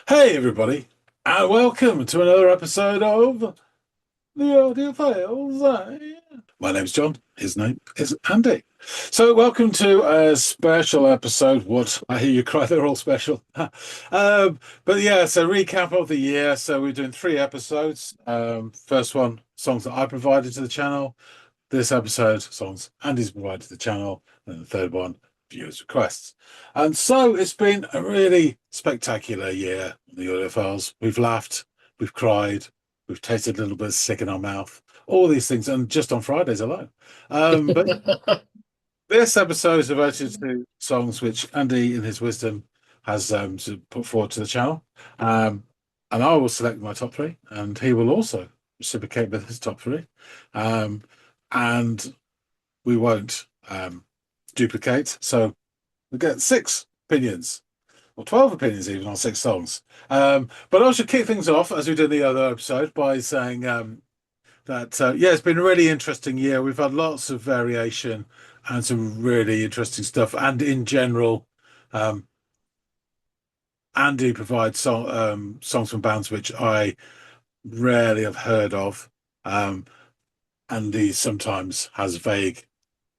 Hey, everybody, and welcome to another episode of the Audiophiles. My name's John. His name is Andy. So, welcome to a special episode. What? I hear you cry, they're all special. But yeah, so recap of the year. So, we're doing three episodes. First one, songs that I provided to the channel. This episode, songs Andy's provided to the channel. And the third one, viewers' requests. And so it's been a really spectacular year on the Audiophiles. We've laughed, we've cried, we've tasted a little bit of sick in our mouth, all these things, and just on Fridays alone. But this episode is devoted to songs which Andy, in his wisdom, has sort of put forward to the channel. Um, and I will select my top three, and he will also reciprocate with his top three. Um, and we won't duplicate. So we get six opinions, or 12 opinions even on six songs. But I should kick things off, as we did in the other episode, by saying that, yeah, it's been a really interesting year. We've had lots of variation and some really interesting stuff. And in general, um, Andy provides songs from bands which I rarely have heard of. Andy sometimes has vague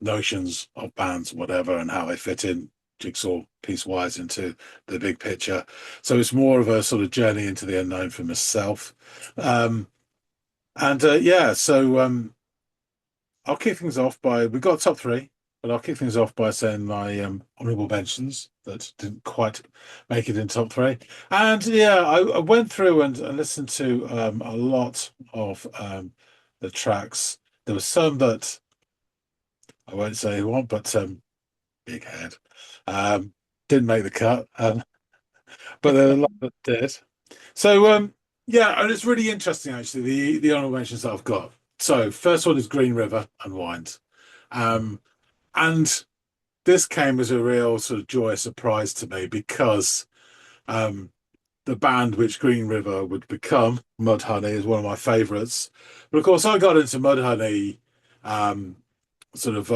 notions of bands, whatever, and how they fit in jigsaw piece wise into the big picture. So it's more of a sort of journey into the unknown for myself. And yeah, so I'll kick things off by we've got top three, but I'll kick things off by saying my honourable mentions that didn't quite make it in top three. And yeah, I went through and listened to a lot of the tracks. There were some that I won't say who won, but big head. Didn't make the cut, but there are a lot that did. So yeah, and it's really interesting actually the honorable mentions that I've got. So first one is Green River Unwind, and this came as a real sort of joyous surprise to me because um, the band which Green River would become, Mudhoney, is one of my favourites. But of course, I got into Mudhoney um, sort of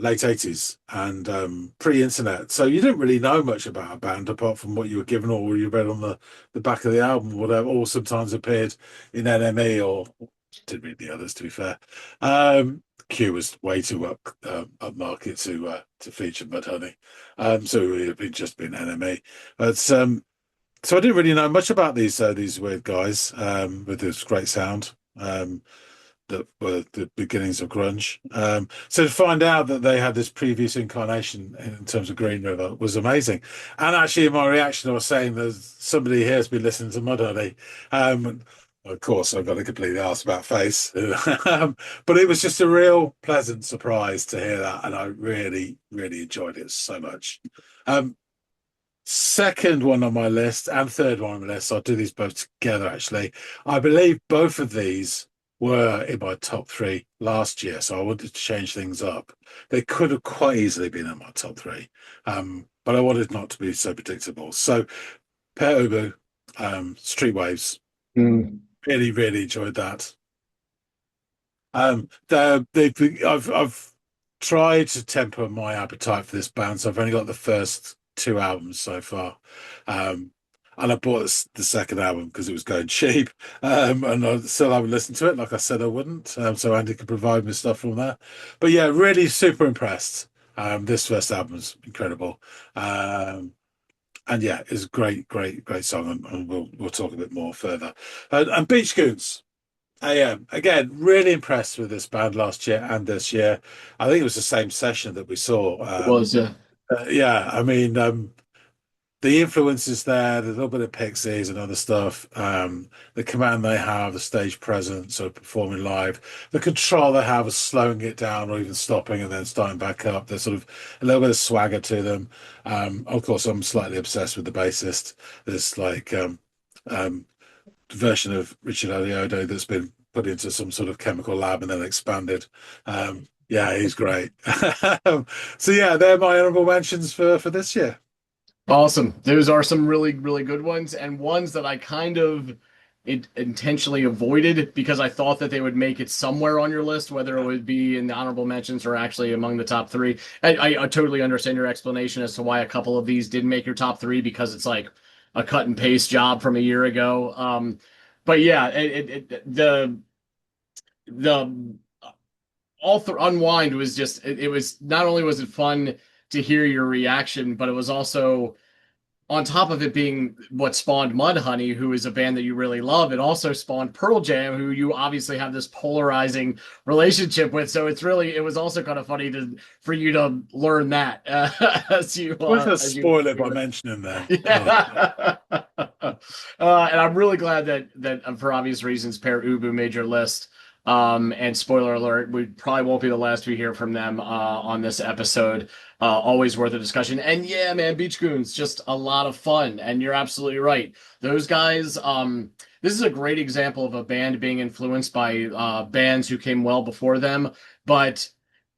late 80s and pre-internet. So you didn't really know much about a band apart from what you were given or you read on the back of the album, or whatever, or sometimes appeared in NME or didn't read the others, to be fair. Q was way too up market to feature Mudhoney. So it would have just been NME. But so I didn't really know much about these weird guys with this great sound. That were the beginnings of grunge. So to find out that they had this previous incarnation in terms of Green River was amazing. And actually, in my reaction, I was saying that somebody here has been listening to Mudhoney. Of course, I got a completely asked about Face, but it was just a real pleasant surprise to hear that, and I really, really enjoyed it so much. Um, Second one on my list and third one on the list, I'll do these both together actually. I believe both of these were in my top three last year, so I wanted to change things up. They could have quite easily been in my top three, but I wanted not to be so predictable. So, Pere Ubu, Street Waves, Mm. really, really enjoyed that. I've tried to temper my appetite for this band, so I've only got the first two albums so far. Um, and I bought the second album because it was going cheap. And I still haven't listened to it, like I said I wouldn't. So Andy could provide me stuff from there. But yeah, really super impressed. This first album's incredible. And yeah, it's a great, great, great song, and we'll talk a bit more further. And Beach Goons. I am again really impressed with this band last year and this year. I think it was the same session that we saw. It was, Yeah, I mean, the influences there, the little bit of Pixies and other stuff, the command they have, the stage presence of performing live, the control they have of slowing it down or even stopping and then starting back up. There's sort of a little bit of swagger to them. Of course, I'm slightly obsessed with the bassist. There's like um, version of Richard Alioto that's been put into some sort of chemical lab and then expanded. Yeah, he's great. So yeah, they're my honorable mentions for this year. awesome. Those are some really, really good ones, and ones that I kind of intentionally avoided because I thought that they would make it somewhere on your list, whether it would be in the honorable mentions or actually among the top three. I totally understand your explanation as to why a couple of these didn't make your top three because it's like, a cut and paste job from a year ago. But yeah, the all through Unwind was just it was not only was it fun to hear your reaction, but it was also on top of it being what spawned Mudhoney, who is a band that you really love, it also spawned Pearl Jam, who you obviously have this polarizing relationship with. So it was also kind of funny for you to learn that as you. We're going to as spoil you it by mentioning them. Yeah. And I'm really glad that for obvious reasons, Pair Ubu made your list. And spoiler alert, we probably won't be the last we hear from them on this episode. Always worth a discussion. And yeah, man, Beach Goons, just a lot of fun. And you're absolutely right. Those guys, this is a great example of a band being influenced by bands who came well before them, but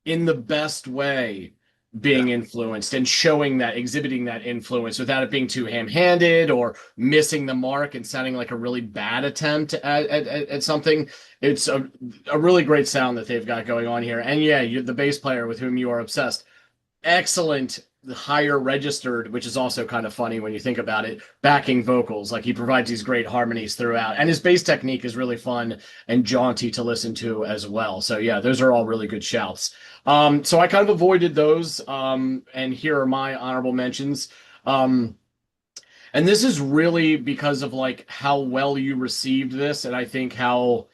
in the best way being influenced and showing that, exhibiting that influence without it being too ham-handed or missing the mark and sounding like a really bad attempt at something. It's a really great sound that they've got going on here. And yeah, the bass player with whom you are obsessed, excellent higher registered, which is also kind of funny when you think about it, backing vocals. Like he provides these great harmonies throughout, and his bass technique is really fun and jaunty to listen to as well. So yeah, those are all really good shouts. So I kind of avoided those, and here are my honorable mentions. And this is really because of like how well you received this, and I think how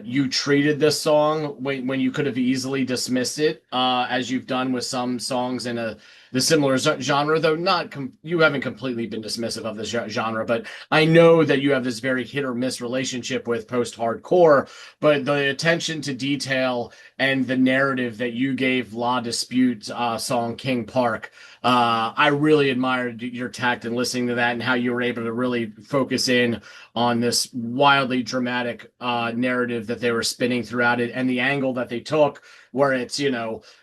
you treated this song when you could have easily dismissed it, as you've done with some songs in the similar genre, though you haven't completely been dismissive of this genre, but I know that you have this very hit or miss relationship with post-hardcore, but the attention to detail and the narrative that you gave La Dispute song King Park, I really admired your tact in listening to that and how you were able to really focus in on this wildly dramatic narrative that they were spinning throughout it, and the angle that they took, where it's,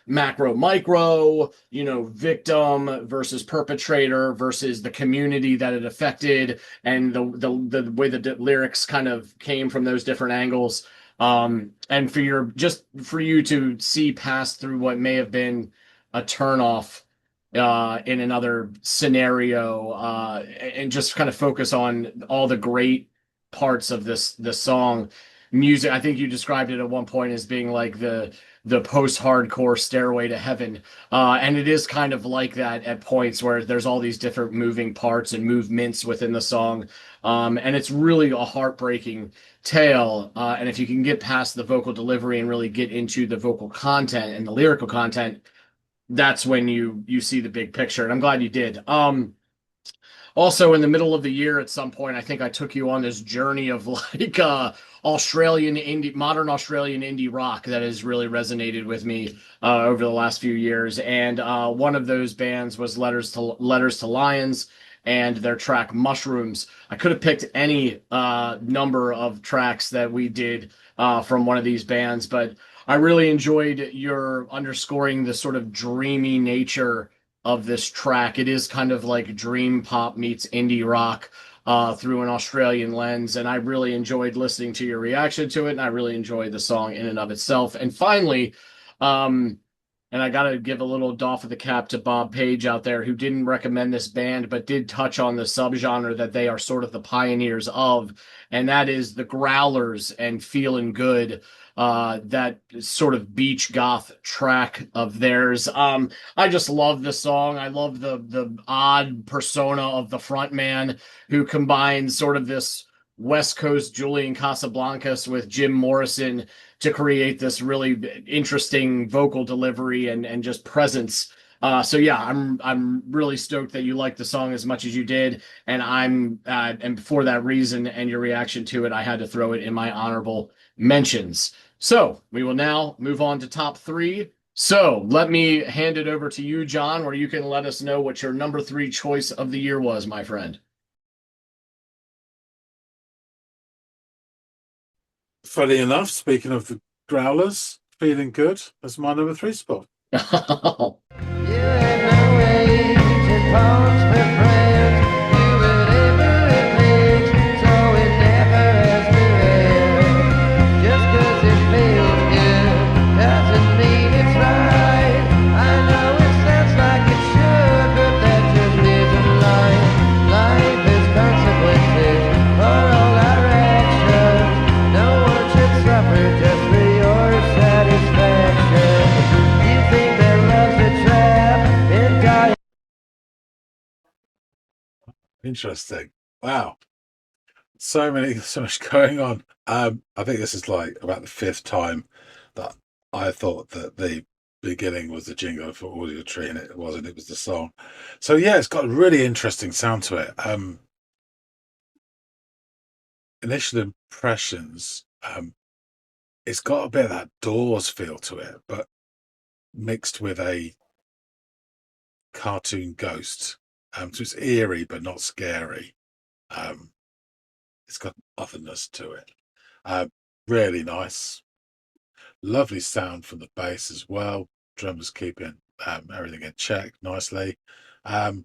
macro, micro, victim versus perpetrator versus the community that it affected, and the way the lyrics kind of came from those different angles. And for you to see past through what may have been a turnoff in another scenario, and just kind of focus on all the great parts of this song. Music, I think you described it at one point as being like the post-hardcore stairway to heaven, and it is kind of like that at points where there's all these different moving parts and movements within the song, and it's really a heartbreaking tale, and if you can get past the vocal delivery and really get into the vocal content and the lyrical content, that's when you see the big picture, and I'm glad you did. Also, in the middle of the year, at some point, I think I took you on this journey of like modern Australian indie rock that has really resonated with me over the last few years. And one of those bands was Letters to Lions and their track Mushrooms. I could have picked any number of tracks that we did from one of these bands, but I really enjoyed your underscoring the sort of dreamy nature of this track. It is kind of like dream pop meets indie rock through an Australian lens, and I really enjoyed listening to your reaction to it, and I really enjoyed the song in and of itself. And finally, and I gotta give a little doff of the cap to Bob Page out there, who didn't recommend this band, but did touch on the subgenre that they are sort of the pioneers of, and that is the Growlers and Feeling Good, that sort of beach goth track of theirs. I just love the song. I love the odd persona of the front man, who combines sort of this West Coast Julian Casablancas with Jim Morrison to create this really interesting vocal delivery and just presence. So yeah, I'm really stoked that you liked the song as much as you did, and and for that reason and your reaction to it, I had to throw it in my honorable mentions. So we will now move on to top three. So let me hand it over to you, John, where you can let us know what your number 3 choice of the year was, my friend. Funny enough, speaking of the Growlers, Feeling Good as my number 3 spot. Life Interesting. Wow. So much going on. I think this is like about the fifth time that I thought that the beginning was the jingle for Audio Tree, and it wasn't. It was the song. So yeah, it's got a really interesting sound to it. Initial impressions. It's got a bit of that Doors feel to it, but mixed with a cartoon ghost. So it's eerie but not scary. Um, it's got otherness to it. Uh, really nice. Lovely sound from the bass as well. Drummers keeping everything in check nicely. Um,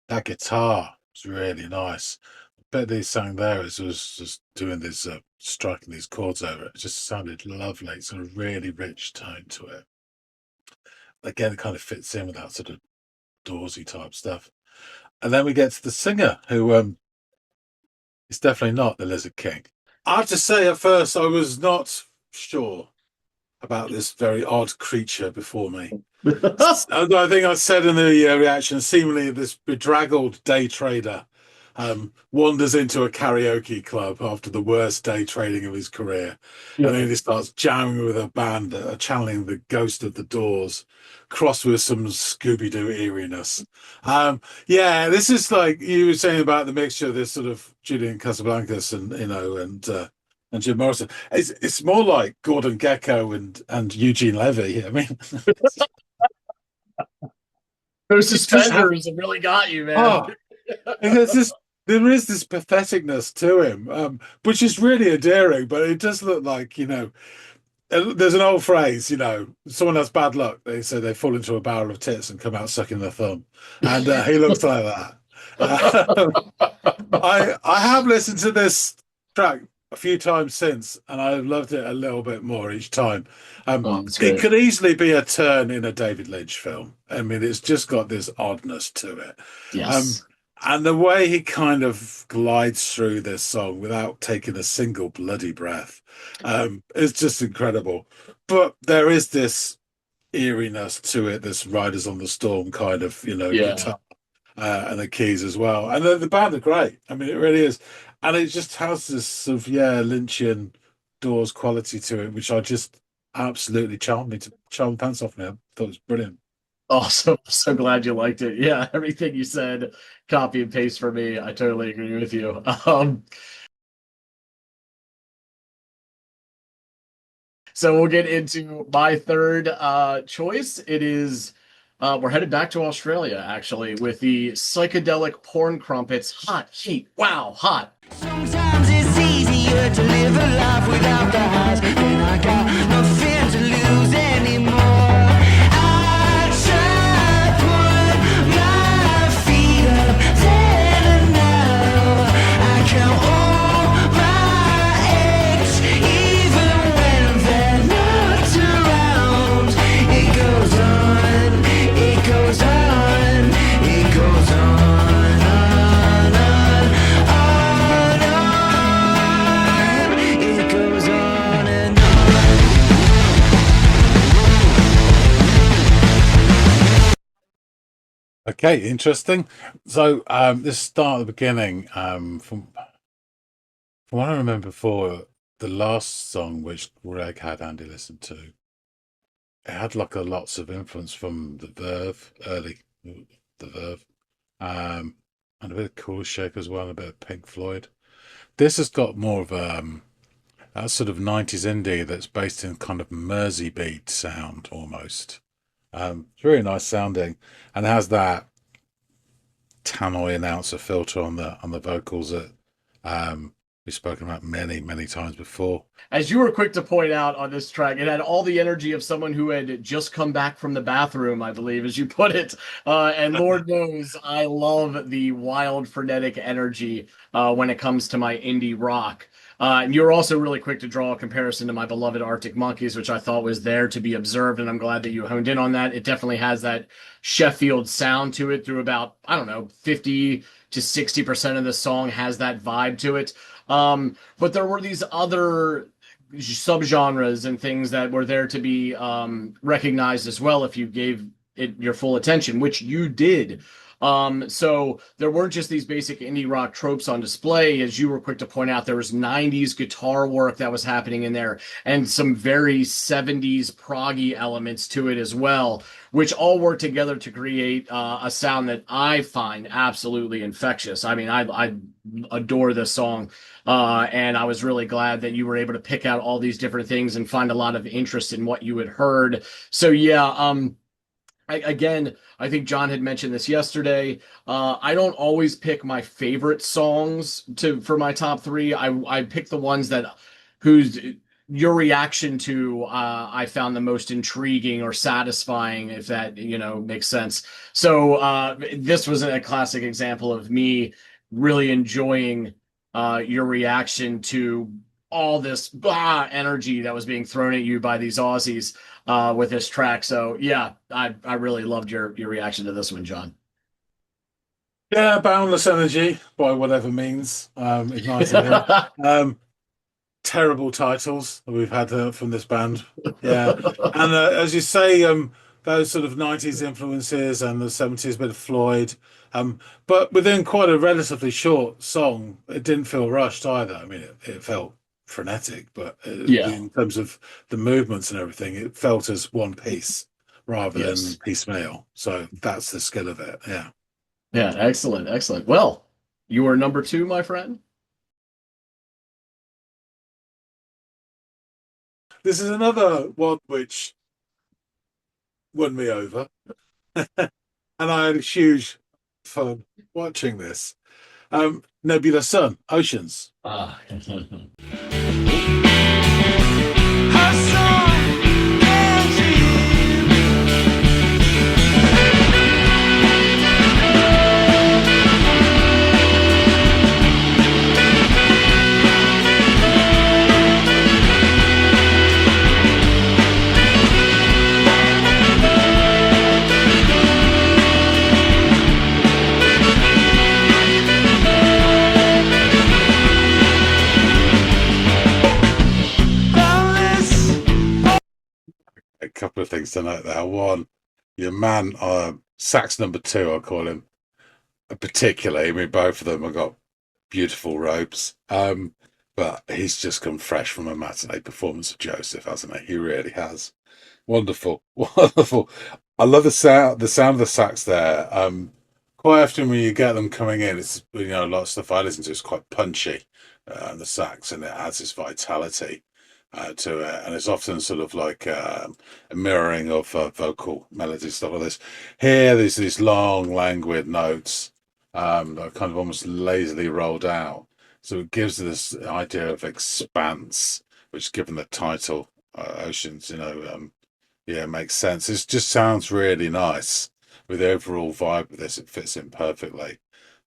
that guitar was really nice. The bit that he sang there was just doing this, striking these chords over it. It just sounded lovely. It's got a really rich tone to it. Again, it kind of fits in with that sort of Doorsy type stuff. And then we get to the singer, who is definitely not the Lizard King. I have to say, at first, I was not sure about this very odd creature before me. I think I said in the reaction, seemingly this bedraggled day trader wanders into a karaoke club after the worst day trading of his career. And then he starts jamming with a band that are channeling the ghost of the Doors, crossed with some Scooby-Doo eeriness. Yeah, this is like you were saying about the mixture of this sort of Julian Casablancas and, and Jim Morrison. It's more like Gordon Gekko and Eugene Levy. I mean, Those it does have. suspenders have really got you, man. Oh, there's this. There is this patheticness to him, which is really endearing. But it does look like, there's an old phrase, someone has bad luck. They say they fall into a barrel of tits and come out sucking their thumb, and he looks like that. I have listened to this track a few times since, and I've loved it a little bit more each time. Oh, that's It great. could easily be a turn in a David Lynch film. I mean, it's just got this oddness to it. Um, Yes. and the way he kind of glides through this song without taking a single bloody breath is just incredible. But there is this eeriness to it, this Riders on the Storm kind of, Yeah. guitar and the keys as well. And the band are great. I mean, it really is. And it just has this sort of, Lynchian Doors quality to it, which I just absolutely charmed pants off me. I thought it was brilliant. Awesome. So glad you liked it. Yeah, everything you said, copy and paste for me. I totally agree with you. So we'll get into my third choice. It is we're headed back to Australia actually with the psychedelic porn crumpets. Hot, heat, wow, hot. Sometimes it's easier to live a life without the highs. When I got nothing to lose anymore. I try to put my feet up then and now. I count all my eggs, even when they're not around. It goes on, it goes on, it goes on, it goes on and on. Okay, interesting. So this start at the beginning, from what I remember before, the last song which Greg had Andy listen to, it had like a lots of influence from the Verve, early the Verve, and a bit of Cool Shake as well, and a bit of Pink Floyd. This has got more of a sort of 90s indie that's based in kind of Mersey beat sound almost. It's really nice sounding, and has that tannoy announcer filter on the vocals that we've spoken about many times before. As you were quick to point out on this track, it had all the energy of someone who had just come back from the bathroom, I believe, as you put it. And Lord knows I love the wild, frenetic energy when it comes to my indie rock. And you were also really quick to draw a comparison to my beloved Arctic Monkeys, which I thought was there to be observed, and I'm glad that you honed in on that. It definitely has that Sheffield sound to it through about, I don't know, 50 to 60% of the song has that vibe to it. But there were these other subgenres and things that were there to be recognized as well if you gave it your full attention, which you did. So there weren't just these basic indie rock tropes on display, as you were quick to point out. There was 90s guitar work that was happening in there, and some very 70s proggy elements to it as well, which all work together to create a sound that I find absolutely infectious. I mean, I adore this song. And I was really glad that you were able to pick out all these different things and find a lot of interest in what you had heard. So yeah, again, I think John had mentioned this yesterday. I don't always pick my favorite songs for my top three. I pick the ones that whose your reaction to I found the most intriguing or satisfying, if that makes sense. So this was a classic example of me really enjoying your reaction to all this energy that was being thrown at you by these Aussies with this track. So yeah, I really loved your reaction to this one, John. Yeah, boundless energy by whatever means, igniting it. Terrible titles that we've had from this band. Yeah, and as you say, those sort of 90s influences and the 70s bit of Floyd, but within quite a relatively short song, it didn't feel rushed either. I mean, it felt frenetic, but Yeah. in terms of the movements and everything, it felt as one piece rather than Yes. piecemeal. So that's the skill of it. Yeah. Yeah. Excellent. Excellent. Well, you are number two, my friend. This is another one which won me over, and I had a huge fun watching this. Nebula Sun, Oceans. Ah. How strong can you? Boundless. A couple of things to note there. One, your man, sax number two, I'll call him, particularly. I mean, both of them have got beautiful robes. But he's just come fresh from a matinee performance of Joseph, hasn't he? He really has. Wonderful, wonderful. I love the sound of the sax there. Quite often when you get them coming in, it's a lot of stuff I listen to is quite punchy, the sax, and it adds this vitality to it, and it's often sort of like a mirroring of vocal melody stuff like this. Here, there's these long, languid notes that are kind of almost lazily rolled out, so it gives this idea of expanse, which, given the title, Oceans, yeah, makes sense. It just sounds really nice with the overall vibe of this. It fits in perfectly.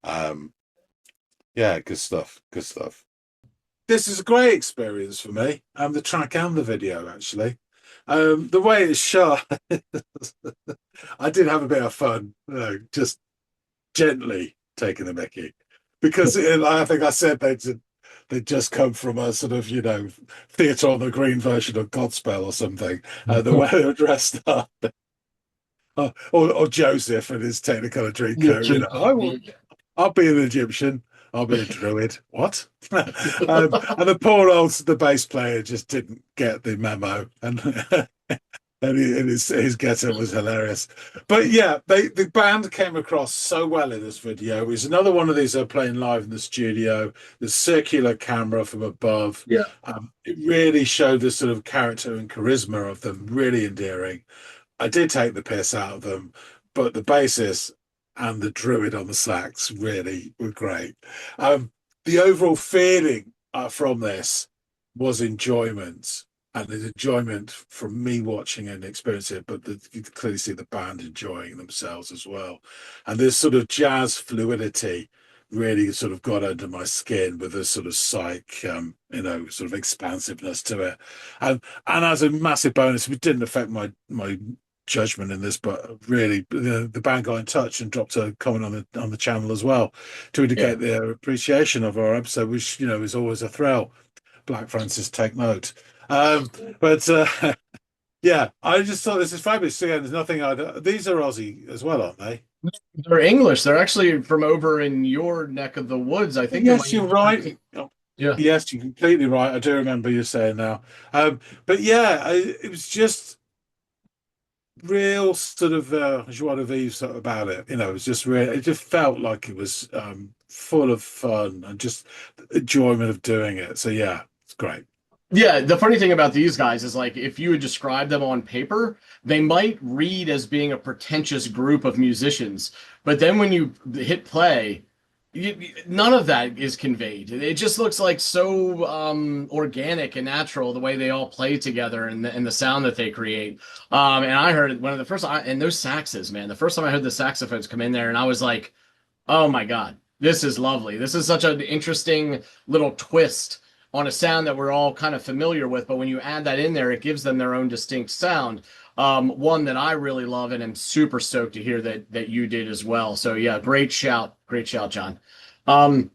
Um, yeah, good stuff. Good stuff. This is a great experience for me. The track and the video, actually. The way it's shot, I did have a bit of fun, just gently taking the mickey, because I think I said they'd just come from a sort of theatre on the green version of Godspell or something. The way they were dressed up. Or Joseph and his Technicolor Dreamcoat. I'll be an Egyptian. I'll be a druid. What? And the bass player just didn't get the memo, and his getup was hilarious. But yeah, the band came across so well in this video. It was another one of these they're playing live in the studio. The circular camera from above. Yeah. It really showed the sort of character and charisma of them. Really endearing. I did take the piss out of them, but the bassist and the druid on the sax really were great. The overall feeling from this was enjoyment, and the enjoyment from me watching and experiencing it, but you can clearly see the band enjoying themselves as well. And this sort of jazz fluidity really sort of got under my skin with a sort of sort of expansiveness to it. And as a massive bonus, it didn't affect my judgment in this, but really the band got in touch and dropped a comment on the channel as well to indicate their appreciation of our episode, which is always a thrill. Black Francis, take note. But yeah, I just thought this is fabulous. Again, there's nothing these are Aussie as well, aren't they? They're English. They're actually from over in your neck of the woods. I think they Yes, might. you're right. Yeah. Yes, you're completely right. I do remember you saying now. But yeah, it was just real sort of joie de vivre sort of about it. You know, it was just real. It just felt like it was full of fun and just enjoyment of doing it. So yeah, it's great. Yeah, the funny thing about these guys is like if you would describe them on paper, they might read as being a pretentious group of musicians, but then when you hit play, none of that is conveyed. It just looks like so organic and natural the way they all play together and the sound that they create. And I heard one of the first and those saxes, man. The first time I heard the saxophones come in there, and I was like, oh my God, this is lovely. This is such an interesting little twist on a sound that we're all kind of familiar with. But when you add that in there, it gives them their own distinct sound. One that I really love and am super stoked to hear that you did as well. So yeah, great shout, John. Um,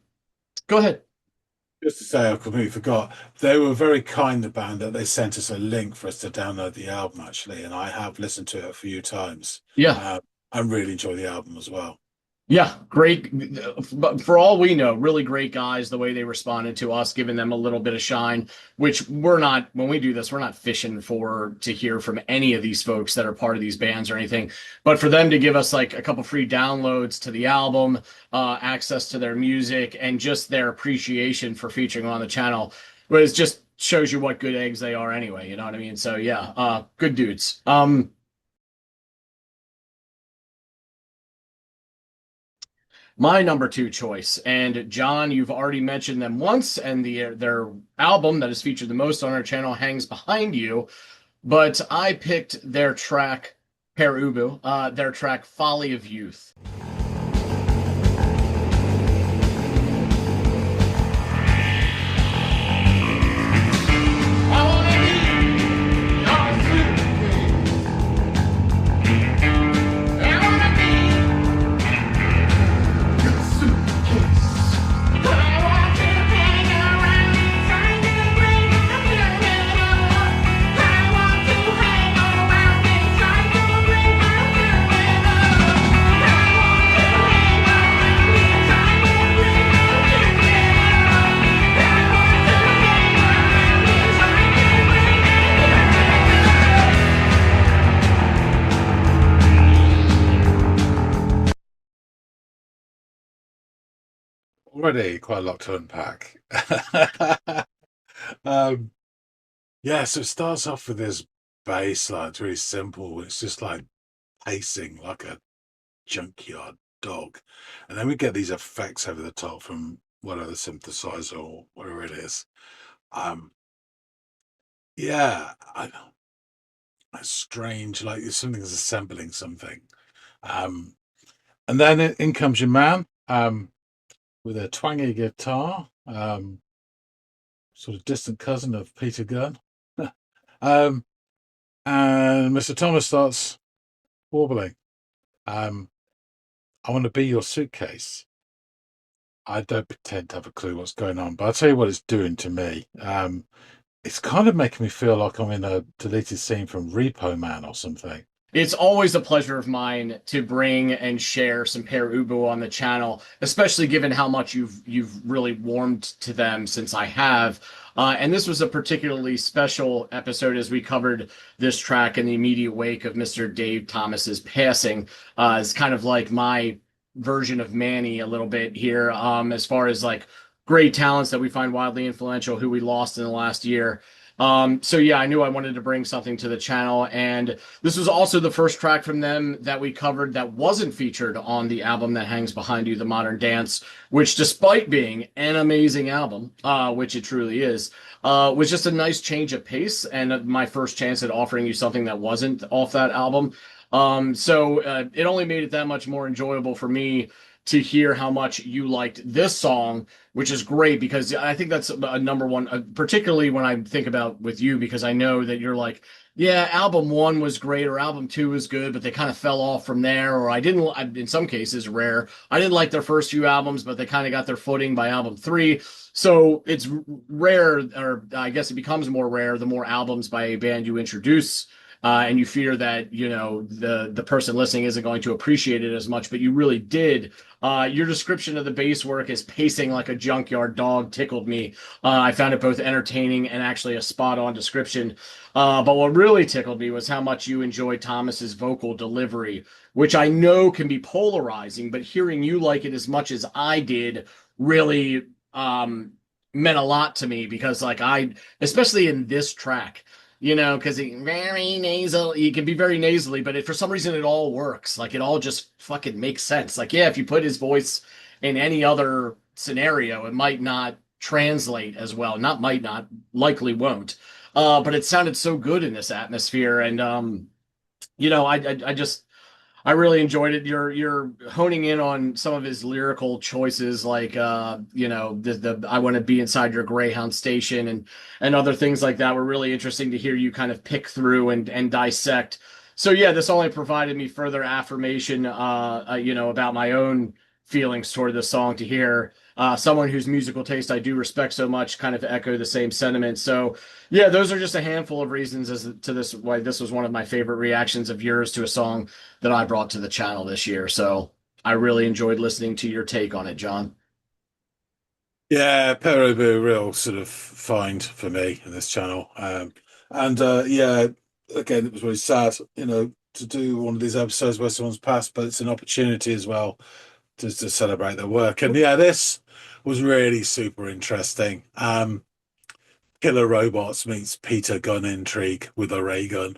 Go ahead. Just to say, I completely forgot. They were very kind, the band, that they sent us a link for us to download the album, actually, and I have listened to it a few times. Yeah. Uh, I really enjoy the album as well. Yeah, great. But for all we know, really great guys, the way they responded to us, giving them a little bit of shine, which we're not, when we do this, we're not fishing for to hear from any of these folks that are part of these bands or anything. But for them to give us like a couple free downloads to the album, access to their music, and just their appreciation for featuring on the channel, was just shows you what good eggs they are anyway. You know what I mean? So yeah, good dudes. My number two choice, and John, you've already mentioned them once, and their album that is featured the most on our channel hangs behind you. But I picked their track Per Ubu, their track Folly of Youth. Already quite a lot to unpack. um, yeah, so it starts off with this bass line. It's really simple. It's just like pacing like a junkyard dog. And then we get these effects over the top from whatever the synthesizer or whatever it is. Um, yeah, it's strange, like something's assembling something. Um, and then in comes your man with a twangy guitar, sort of distant cousin of Peter Gunn. um, and Mr. Thomas starts warbling. I want to be your suitcase. I don't pretend to have a clue what's going on, but I'll tell you what it's doing to me. It's kind of making me feel like I'm in a deleted scene from Repo Man or something. It's always a pleasure of mine to bring and share some Pear Ubu on the channel, especially given how much you've really warmed to them since I have. And this was a particularly special episode as we covered this track in the immediate wake of Mr. Dave Thomas's passing. It's kind of like my version of Manny a little bit here, as far as like great talents that we find wildly influential who we lost in the last year. So yeah, I knew I wanted to bring something to the channel, and this was also the first track from them that we covered that wasn't featured on the album that hangs behind you, The Modern Dance, which despite being an amazing album, which it truly is, was just a nice change of pace and my first chance at offering you something that wasn't off that album. So it only made it that much more enjoyable for me to hear how much you liked this song, which is great because I think that's a number one, particularly when I think about with you, because I know that you're like, yeah, album one was great or album two was good, but they kind of fell off from there. Or I didn't, in some cases, rare. I didn't like their first few albums, but they kind of got their footing by album three. So it's rare, or I guess it becomes more rare the more albums by a band you introduce and you fear that the person listening isn't going to appreciate it as much, but you really did. Your description of the bass work is pacing like a junkyard dog tickled me. I found it both entertaining and actually a spot on description. But what really tickled me was how much you enjoyed Thomas's vocal delivery, which I know can be polarizing, but hearing you like it as much as I did really meant a lot to me because, like, especially in this track, because he very nasal, he can be very nasally, but for some reason it all works. Like, it all just fucking makes sense. Like, yeah, if you put his voice in any other scenario, it might not translate as well. Not might not, likely won't. But it sounded so good in this atmosphere, and I just I really enjoyed it. You're honing in on some of his lyrical choices, like the I want to be inside your Greyhound station and other things like that were really interesting to hear you kind of pick through and dissect. So yeah, this only provided me further affirmation, about my own feelings toward the song to hear someone whose musical taste I do respect so much kind of echo the same sentiment. So yeah, those are just a handful of reasons as to this why this was one of my favorite reactions of yours to a song that I brought to the channel this year. So I really enjoyed listening to your take on it, John. Yeah, Perubu, real sort of find for me in this channel. And yeah, again, it was really sad, to do one of these episodes where someone's passed, but it's an opportunity as well to celebrate their work. And yeah, this was really super interesting. Killer Robots meets Peter Gunn intrigue with a ray gun.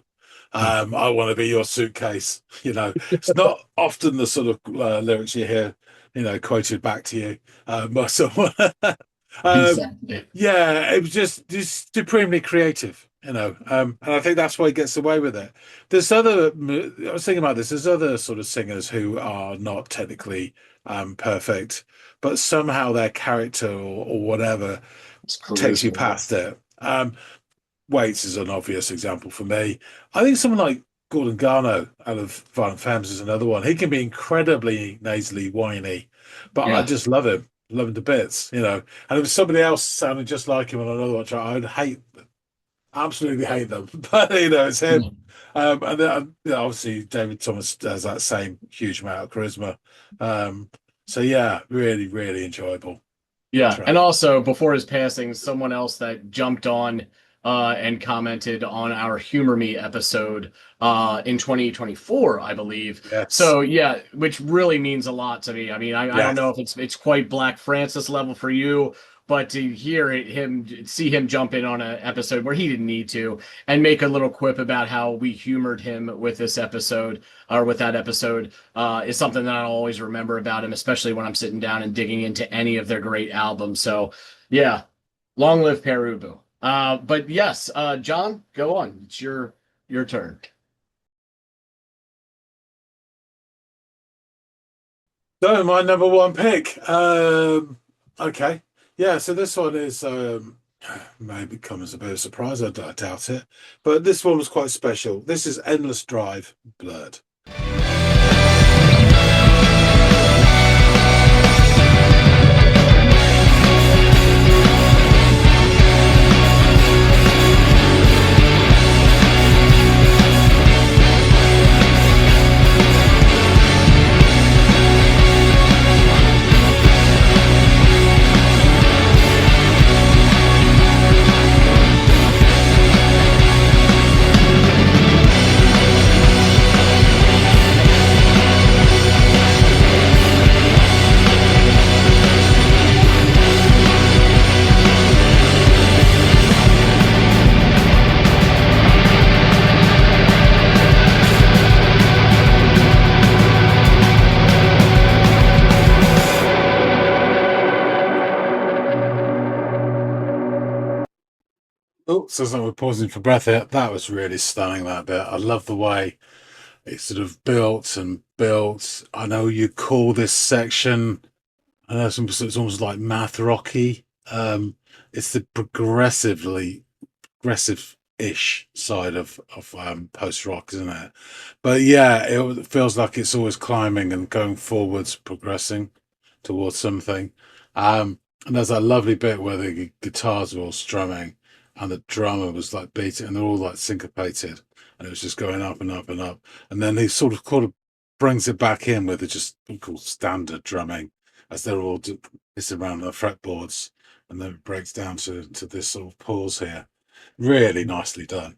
I want to be your suitcase. It's not often the sort of lyrics you hear, quoted back to you by someone. Exactly. Yeah, it was just supremely creative, and I think that's why he gets away with it. I was thinking about this. There's other sort of singers who are not technically perfect, but somehow their character or whatever It's takes you charisma. past it. Waits is an obvious example for me. I think someone like Gordon Garno out of Violent Femmes is another one. He can be incredibly nasally, whiny, but I Yeah. just love him to bits. And if somebody else sounded just like him on another one, I would absolutely hate them. But it's him. And then, obviously David Thomas has that same huge amount of charisma. So yeah, really, really enjoyable Yeah, track. and also before his passing, someone else that jumped on and commented on our Humor Me episode in 2024, I believe. Yes, So yeah, which really means a lot to me. I mean, I don't know yes. if it's quite Black Francis level for you, but to hear see him jump in on an episode where he didn't need to and make a little quip about how we humored him with this episode or with that episode is something that I'll always remember about him, especially when I'm sitting down and digging into any of their great albums. So, yeah, long live Perubu. But yes, John, go on. It's your turn. So my number one pick. Okay. Yeah, so this one is maybe come as a bit of a surprise, I doubt it. But this one was quite special. This is Endless Drive Blurred. Oh, so we're pausing for breath here. That was really stunning, that bit. I love the way it sort of built and built. I know you call this section, I know it's almost like math rocky. It's the aggressive-ish side of post rock, isn't it? But yeah, it feels like it's always climbing and going forwards, progressing towards something. And there's that lovely bit where the guitars are all strumming and the drummer was like beating, and they're all like syncopated. and it was just going up and up and up. And then he sort of brings it back in with the just called standard drumming as they're all pissing around the fretboards, and then it breaks down to this sort of pause here. Really nicely done.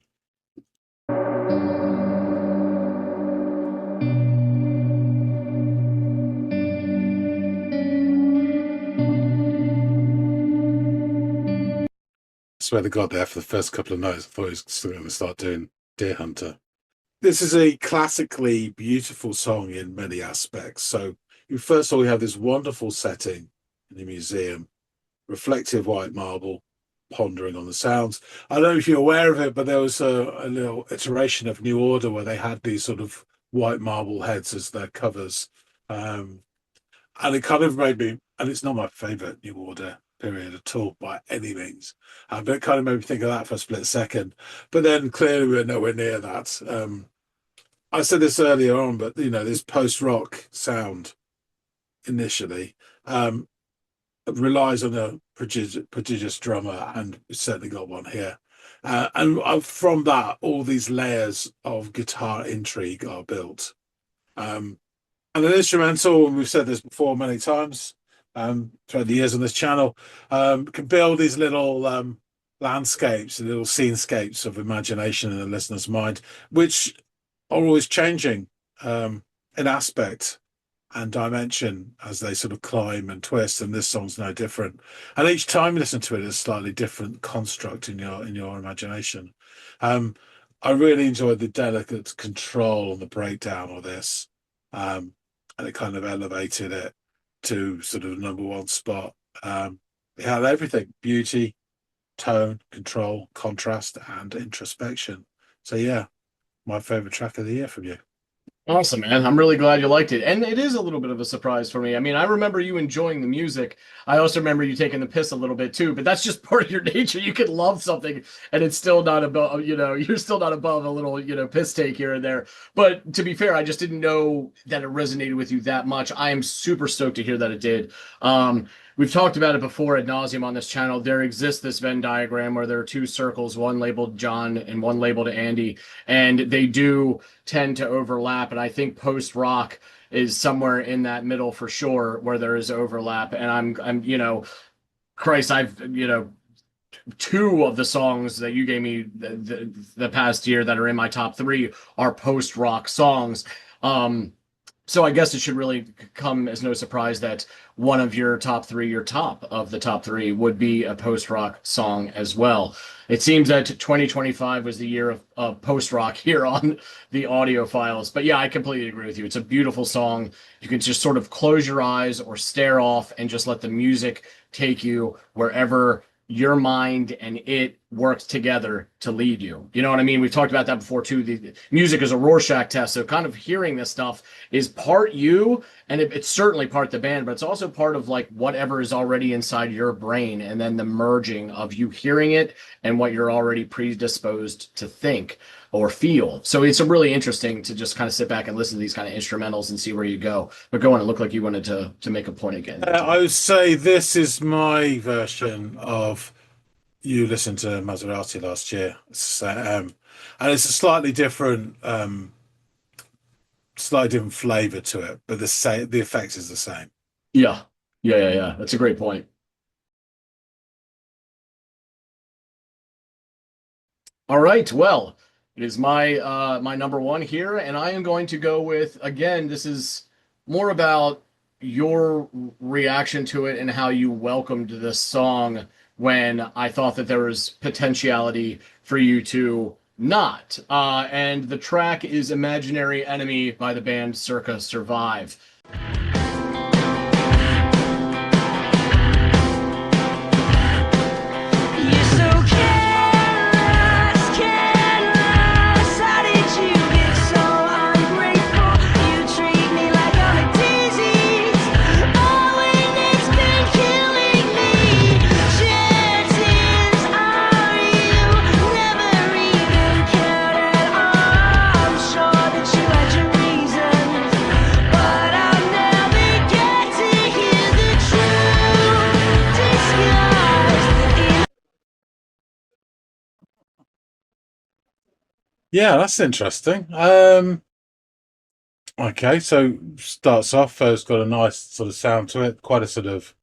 I swear to God, there for the first couple of notes, I thought he was still going to start doing Deer Hunter. This is a classically beautiful song in many aspects. So, first of all, you have this wonderful setting in the museum, reflective white marble, pondering on the sounds. I don't know if you're aware of it, but there was a little iteration of New Order where they had these sort of white marble heads as their covers. And it kind of made me, and it's not my favorite New Order period at all by any means, but it kind of made me think of that for a split second. But then clearly we're nowhere near that. I said this earlier on, but this post-rock sound initially relies on a prodigious drummer, and we've certainly got one here. And from that, all these layers of guitar intrigue are built. And an instrumental, and we've said this before many times throughout the years on this channel, can build these little landscapes, little scenescapes of imagination in the listener's mind, which are always changing in aspect and dimension as they sort of climb and twist, and this song's no different. And each time you listen to it, it's a slightly different construct in your imagination. I really enjoyed the delicate control on the breakdown of this, and it kind of elevated it to sort of number one spot. It had everything: beauty, tone, control, contrast, and introspection. So yeah, my favorite track of the year from you. Awesome, man. I'm really glad you liked it. And it is a little bit of a surprise for me. I mean, I remember you enjoying the music. I also remember you taking the piss a little bit too, but that's just part of your nature. You can love something and it's still not above, you're still not above a little, piss take here and there. But to be fair, I just didn't know that it resonated with you that much. I am super stoked to hear that it did. We've talked about it before ad nauseum on this channel. There exists this Venn diagram where there are two circles, one labeled John and one labeled Andy, and they do tend to overlap. And I think post-rock is somewhere in that middle for sure, where there is overlap. And I'm Christ, I've two of the songs that you gave me the past year that are in my top three are post-rock songs. So I guess it should really come as no surprise that one of your top of the top three would be a post-rock song as well. It seems that 2025 was the year of post-rock here on the Audiophiles. But yeah, I completely agree with you. It's a beautiful song. You can just sort of close your eyes or stare off and just let the music take you wherever your mind and it works together to lead you. You know what I mean? We've talked about that before too. The music is a Rorschach test. So kind of hearing this stuff is part you, and it's certainly part the band, but it's also part of like whatever is already inside your brain, and then the merging of you hearing it and what you're already predisposed to think or feel. So it's really interesting to just kind of sit back and listen to these kind of instrumentals and see where you go. But go on, it looked like you wanted to make a point again. I would say this is my version of you listened to Maserati last year. And it's a slightly different flavor to it, but the effect is the same. Yeah. That's a great point. All right, well, it is my my number one here, and I am going to go with, again, this is more about your reaction to it and how you welcomed this song when I thought that there was potentiality for you to not. And the track is Imaginary Enemy by the band Circa Survive. But I've never Yeah, that's interesting. Okay, so starts off, it's got a nice sort of sound to it, quite a sort of,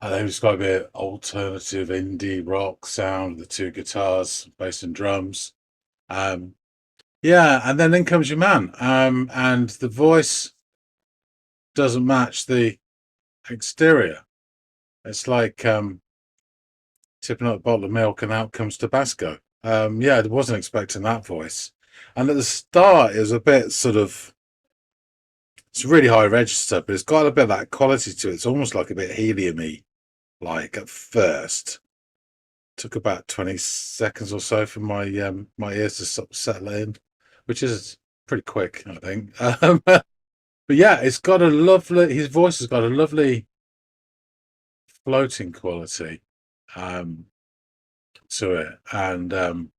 I think it's got a bit alternative indie rock sound, the two guitars, bass and drums. Um, yeah, and then in comes your man, and the voice doesn't match the exterior. It's like tipping up a bottle of milk and out comes Tabasco. Yeah, I wasn't expecting that voice. And at the start, it was a bit sort of, it's really high register, but it's got a bit of that quality to it. It's almost like a bit helium-y, like at first. Took about 20 seconds or so for my ears to sort of settle in, which is pretty quick, I think. But yeah, it's got a lovely, his voice has got a lovely floating quality to it. And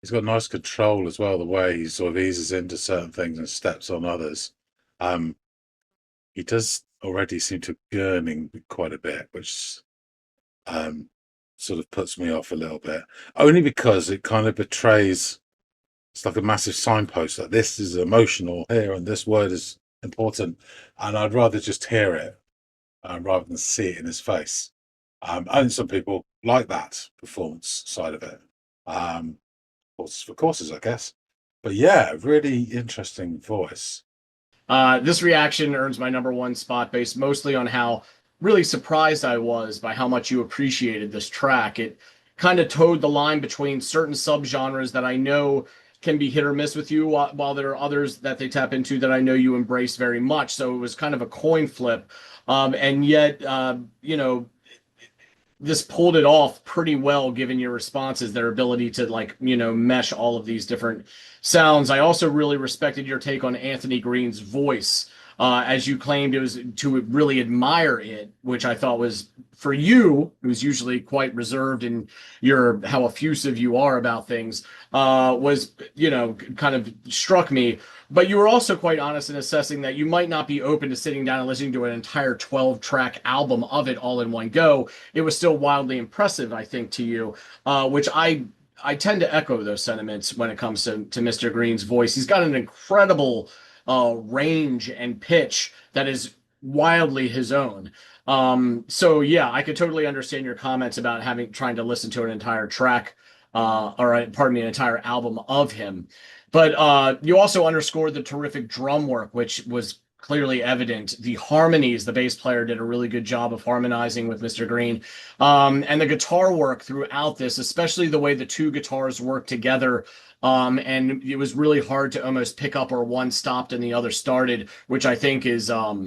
he's got nice control as well, the way he sort of eases into certain things and steps on others. Um, he does already seem to be gurning quite a bit, which sort of puts me off a little bit, only because it kind of betrays. It's like a massive signpost that this is emotional here and this word is important, and I'd rather just hear it rather than see it in his face. I think some people like that performance side of it. For courses, I guess. But yeah, really interesting voice. This reaction earns my number one spot based mostly on how really surprised I was by how much you appreciated this track. It kind of towed the line between certain subgenres that I know can be hit or miss with you, while there are others that they tap into that I know you embrace very much. So it was kind of a coin flip. And yet, this pulled it off pretty well given your responses, their ability to mesh all of these different sounds. I also really respected your take on Anthony Green's voice. As you claimed, it was to really admire it, which I thought was, for you, who's usually quite reserved in your how effusive you are about things, was kind of struck me. But you were also quite honest in assessing that you might not be open to sitting down and listening to an entire 12-track album of it all in one go. It was still wildly impressive, I think, to you, which I tend to echo those sentiments when it comes to Mr. Green's voice. He's got an incredible range and pitch that is wildly his own. So yeah, I could totally understand your comments about trying to listen to an entire track, or pardon me, an entire album of him. But you also underscored the terrific drum work, which was clearly evident. The harmonies, the bass player did a really good job of harmonizing with Mr. Green. And the guitar work throughout this, especially the way the two guitars work together. And it was really hard to almost pick up where one stopped and the other started, which I think is, a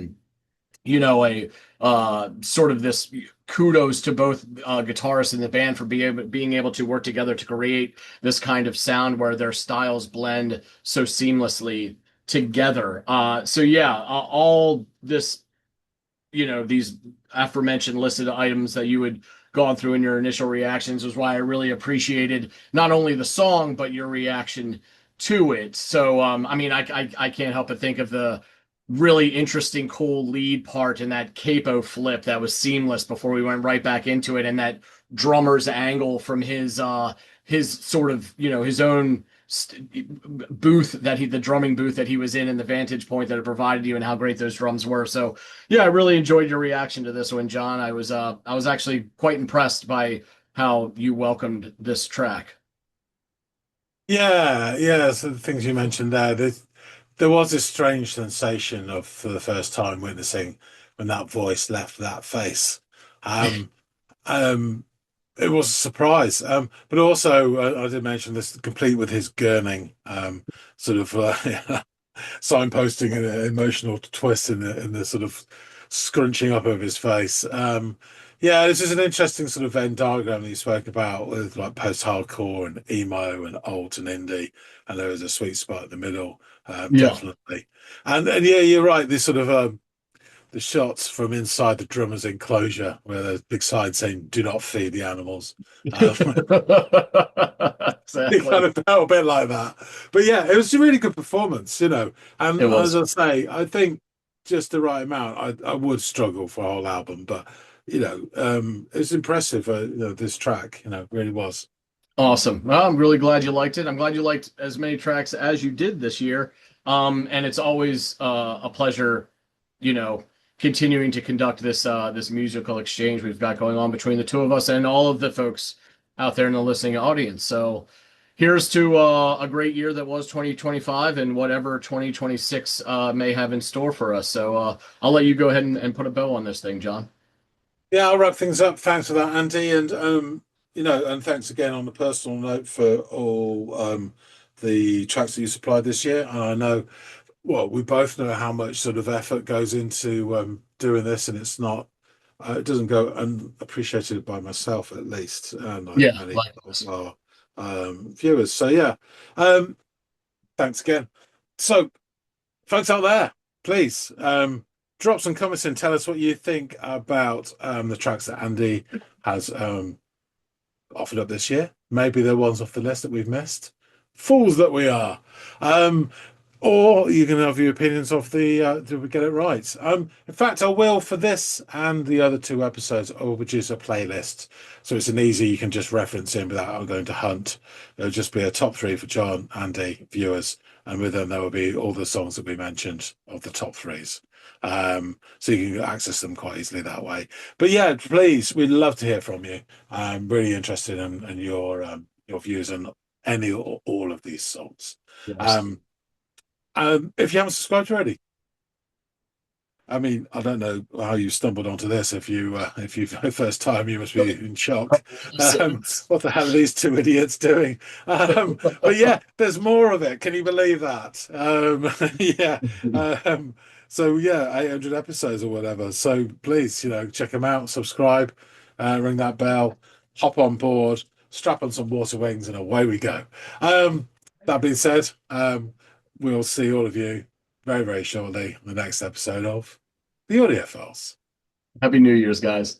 sort of this kudos to both guitarists in the band for being able to work together to create this kind of sound where their styles blend so seamlessly together. So yeah, all this, these aforementioned listed items that you had gone through in your initial reactions was why I really appreciated not only the song but your reaction to it. So I mean, I can't help but think of the really interesting, cool lead part in that capo flip that was seamless before we went right back into it, and that drummer's angle from his sort of his own booth the drumming booth that he was in the vantage point that it provided you, and how great those drums were. So yeah, I really enjoyed your reaction to this one, John. I was actually quite impressed by how you welcomed this track. Yeah. So the things you mentioned there was a strange sensation of, for the first time, witnessing when that voice left that face. Um, um, it was a surprise, but also I did mention this, complete with his gurning, sort of signposting an emotional twist in the sort of scrunching up of his face. Yeah, this is an interesting sort of Venn diagram that you spoke about with like post-hardcore and emo and alt and indie, and there was a sweet spot in the middle, Yeah. definitely. And yeah, you're right. This sort of the shots from inside the drummer's enclosure, where there's a big sign saying "Do not feed the animals." It kind Exactly. of felt a bit like that. But yeah, it was a really good performance, And It as was. I say, I think just the right amount. I would struggle for a whole album, but it's impressive. This track, really was. Awesome. Well, I'm really glad you liked it. I'm glad you liked as many tracks as you did this year. And it's always a pleasure, you know, continuing to conduct this musical exchange we've got going on between the two of us and all of the folks out there in the listening audience. So here's to a great year that was 2025 and whatever 2026 may have in store for us. So I'll let you go ahead and put a bow on this thing, John. Yeah, I'll wrap things up. Thanks for that, Andy, and and thanks again on a personal note for all the tracks that you supplied this year. And I know, well, we both know how much sort of effort goes into doing this, and it's not, it doesn't go unappreciated by myself at least, and I think Yeah, many likewise. of our viewers. So yeah, um, thanks again. So, folks out there, please drop some comments and tell us what you think about the tracks that Andy has offered up this year. Maybe they're ones off the list that we've missed. Fools that we are. Um, or you can have your opinions of the did we get it right? In fact, I will for this and the other two episodes. I will produce a playlist, so it's an easy you can just reference in without going to hunt. It'll just be a top three for John, Andy, viewers, and with them there will be all the songs that we mentioned of the top threes. So you can access them quite easily that way. But yeah, please, we'd love to hear from you. I'm really interested in your views on any or all of these songs. Yes. If you haven't subscribed already, I mean, I don't know how you stumbled onto this. If you for the first time, you must be in shock. What the hell are these two idiots doing? But yeah, there's more of it. Can you believe that? Yeah. So yeah, 800 episodes or whatever. So please, check them out, subscribe, ring that bell, hop on board, strap on some water wings, and away we go. That being said, we'll see all of you very, very shortly in the next episode of the Audiophiles. Happy New Year's, guys.